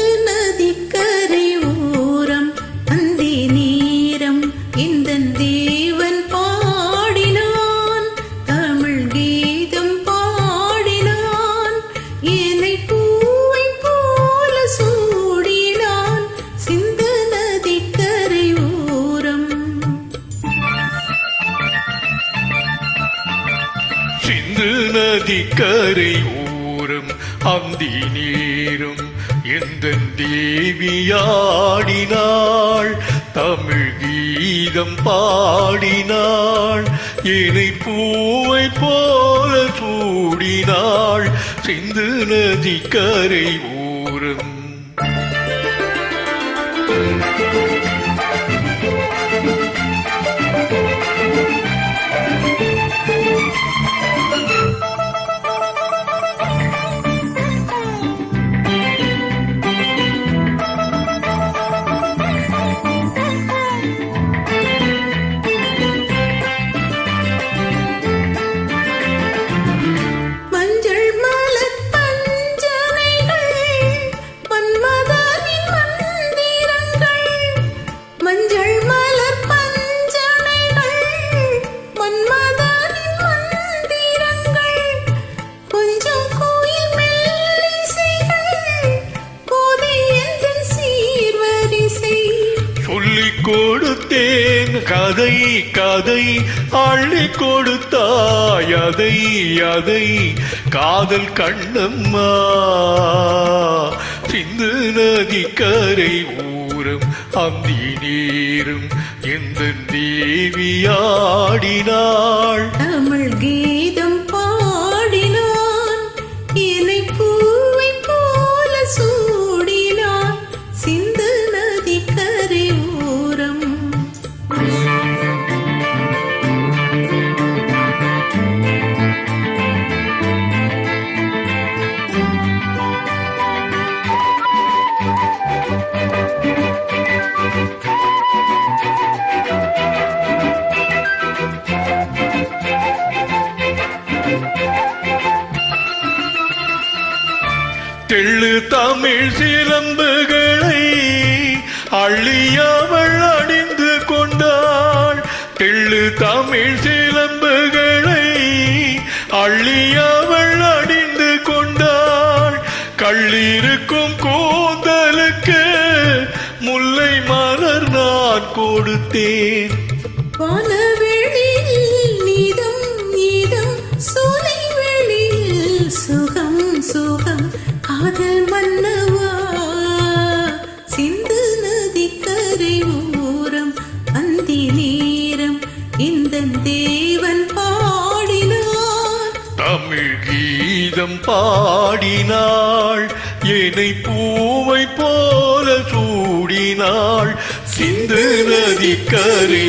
சிந்து நதிக்கரை ஓரம் அந்தி நேரம் இந்தன் தேவன் பாடினான் தமிழ் கீதம் பாடினான் என்னை பூவை போல சூடினான் சிந்து நதிக்கரை ஓரம். சிந்து நதிக்கரை ஓரம் அந்தி நேரம் எந்தன் தேவியாடினாள் தமிழ் கீதம் பாடினாள் என்னை பூவை போல சூடினாள் சிந்து நதிக்கரை ஓரம். கொடுத்தேன் கதை கதை அள்ளி கொடுத்தாய் அதை அதை காதல் கண்ணம்மா சிந்து நதிக்கரை ஓரம் அந்தி நேரம் எந்த தேவியாடினாள் தமிழ் கீதம் பாடினான் என்னை பூவை போல சூடினான் சிந்து நதிக்கரை ஓரம். தெள்ளு தமிழ் சிலம்புகளை அள்ளியவள் அணிந்து கொண்டாள் தெள்ளு தமிழ் சிலம்புகளை அள்ளியவள் அணிந்து கொண்டாள் கள்ளிருக்கும் கூந்தலுக்கு முல்லை மலர் நான் கொடுத்தேன் வானவெளியில் நீதம் நீதம் சோலை வெளியில் சுகம் சுகம் காதல் மன்னவா சிந்து நதிக்கரை ஓரம் அந்தி நேரம் இந்த தேவன் பாடினான் தமிழ் கீதம் பாடினாள் என்னை பூவை போல சூடினாள் சிந்து நதிக்கரை